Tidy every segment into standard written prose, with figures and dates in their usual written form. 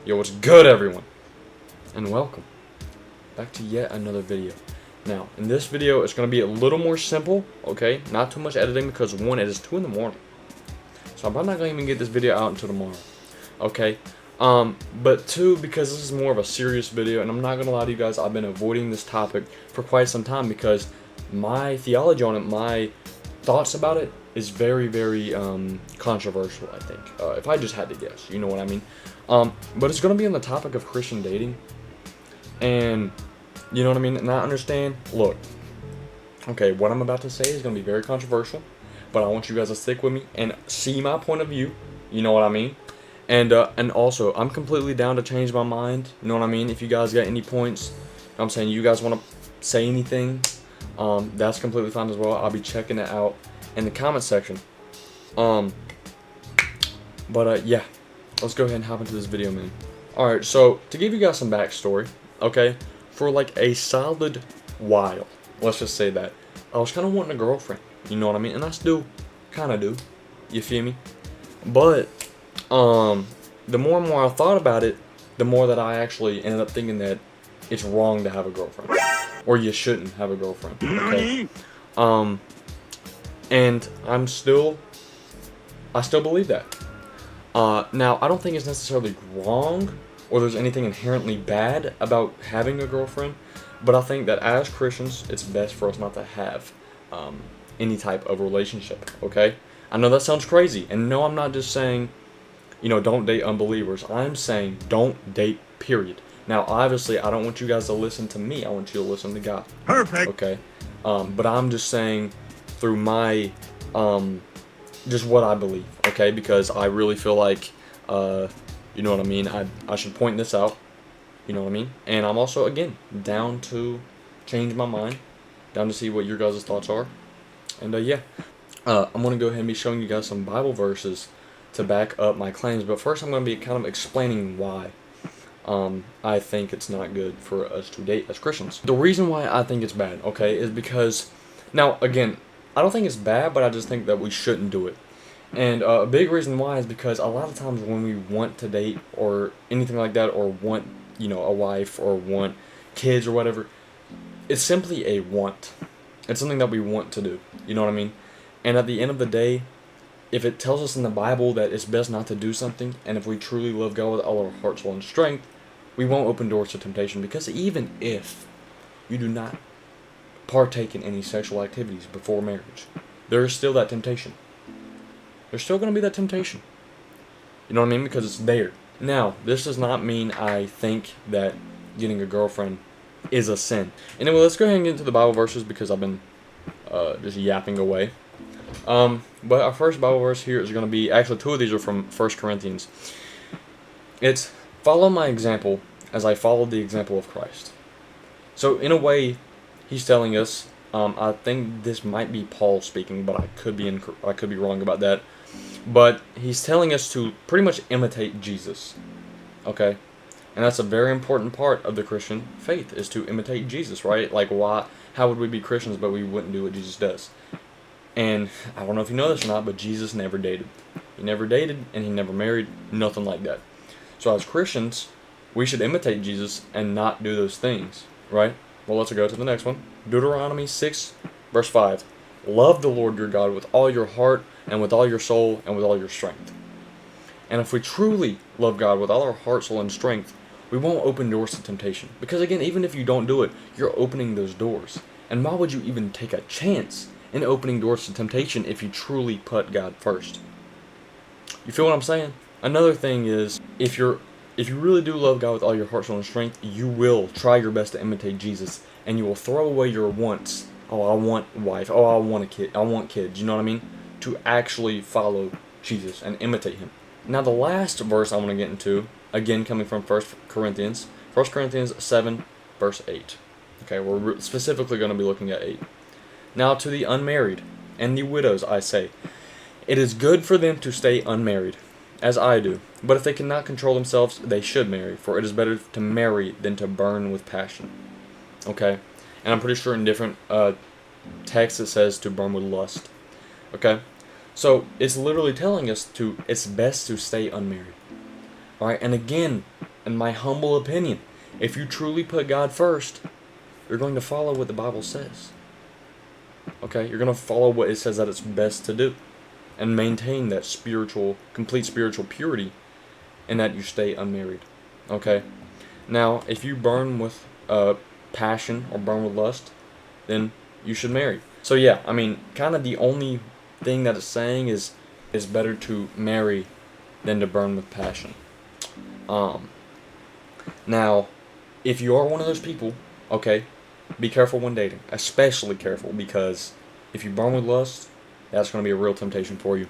Yo, what's good, everyone? And welcome back to yet another video. Now, in this video, it's going to be a little more simple, okay? Not too much editing because, one, it is 2 in the morning. So I'm probably not going to even get this video out until tomorrow, okay? But two, because this is more of a serious video, and I'm not going to lie to you guys, I've been avoiding this topic for quite some time because my theology on it, my thoughts about it, is very, very controversial, I think. If I just had to guess, you know what I mean? But it's going to be on the topic of Christian dating. And, you know what I mean? And I understand, look, okay, what I'm about to say is going to be very controversial. But I want you guys to stick with me and see my point of view. You know what I mean? And also, I'm completely down to change my mind. You know what I mean? If you guys got any points, I'm saying you guys want to say anything, that's completely fine as well. I'll be checking it out in the comment section. Yeah, let's go ahead and hop into this video, man. Alright, so to give you guys some backstory, okay, for like a solid while, let's just say that, I was kind of wanting a girlfriend, you know what I mean? And I still kind of do, you feel me? But, the more and more I thought about it, the more that I actually ended up thinking that it's wrong to have a girlfriend. Or you shouldn't have a girlfriend, okay? And I still believe that. Now, I don't think it's necessarily wrong or there's anything inherently bad about having a girlfriend, but I think that as Christians, it's best for us not to have any type of relationship, okay? I know that sounds crazy, and no, I'm not just saying, you know, don't date unbelievers. I'm saying don't date, period. Now, obviously, I don't want you guys to listen to me. I want you to listen to God. Perfect. Okay? But I'm just saying through my, just what I believe, okay? Because I really feel like, you know what I mean? I should point this out, you know what I mean? And I'm also, again, down to change my mind, down to see what your guys' thoughts are. And, yeah. I'm going to go ahead and be showing you guys some Bible verses to back up my claims. But first, I'm going to be kind of explaining why I think it's not good for us to date as Christians. The reason why I think it's bad, okay, is because, now, again, I don't think it's bad, but I just think that we shouldn't do it. And a big reason why is because a lot of times when we want to date or anything like that, or want, you know, a wife or want kids or whatever, it's simply a want. It's something that we want to do, you know what I mean? And at the end of the day, if it tells us in the Bible that it's best not to do something, and if we truly love God with all our heart, soul, and strength, we won't open doors to temptation. Because even if you do not partake in any sexual activities before marriage, there is still that temptation. There's still going to be that temptation. You know what I mean? Because it's there. Now, this does not mean I think that getting a girlfriend is a sin. Anyway, let's go ahead and get into the Bible verses because I've been just yapping away. But our first Bible verse here is going to be, actually 2 of these are from 1 Corinthians. It's, follow my example as I followed the example of Christ. So in a way, he's telling us, I think this might be Paul speaking, but I could be wrong about that. But he's telling us to pretty much imitate Jesus. Okay? And that's a very important part of the Christian faith, is to imitate Jesus, right? Like, how would we be Christians but we wouldn't do what Jesus does? And I don't know if you know this or not, but Jesus never dated. He never dated, and he never married, nothing like that. So as Christians, we should imitate Jesus and not do those things, right? Well, let's go to the next one. Deuteronomy 6, verse 5. Love the Lord your God with all your heart, and with all your soul, and with all your strength. And if we truly love God with all our heart, soul, and strength, we won't open doors to temptation. Because again, even if you don't do it, you're opening those doors. And why would you even take a chance in opening doors to temptation if you truly put God first? You feel what I'm saying? Another thing is, if you really do love God with all your heart, soul, and strength, you will try your best to imitate Jesus, and you will throw away your wants. Oh, I want a wife. Oh, I want a kid. I want kids. You know what I mean? To actually follow Jesus and imitate him. Now, the last verse I want to get into, again coming from 1 Corinthians 7, verse 8. Okay, we're specifically going to be looking at 8. Now to the unmarried and the widows I say, it is good for them to stay unmarried, as I do. But if they cannot control themselves, they should marry, for it is better to marry than to burn with passion. Okay? And I'm pretty sure in different texts it says to burn with lust. Okay? So it's literally telling us it's best to stay unmarried. Alright? And again, in my humble opinion, if you truly put God first, you're going to follow what the Bible says. Okay? You're going to follow what it says that it's best to do. And maintain that complete spiritual purity, and that you stay unmarried. Okay? Now, if you burn with passion or burn with lust, then you should marry. So yeah, I mean, kind of the only thing that it's saying is better to marry than to burn with passion. Now, if you are one of those people, okay, be careful when dating. Especially careful, because if you burn with lust, that's going to be a real temptation for you.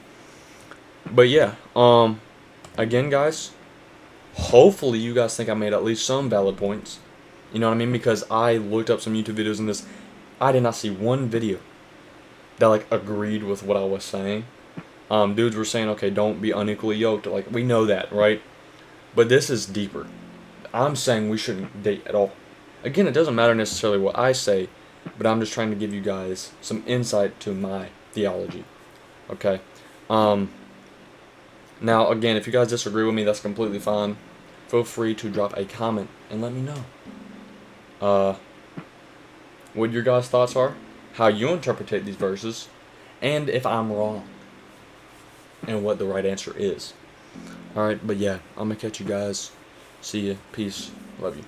But yeah, again, guys, hopefully you guys think I made at least some valid points. You know what I mean? Because I looked up some YouTube videos in this. I did not see one video that like agreed with what I was saying. Dudes were saying, okay, don't be unequally yoked. Like, we know that, right? But this is deeper. I'm saying we shouldn't date at all. Again, it doesn't matter necessarily what I say, but I'm just trying to give you guys some insight to my theology. Okay? Now, again, if you guys disagree with me, that's completely fine. Feel free to drop a comment and let me know what your guys' thoughts are, how you interpret these verses, and if I'm wrong, and what the right answer is. Alright, but yeah, I'm going to catch you guys. See ya. Peace. Love you.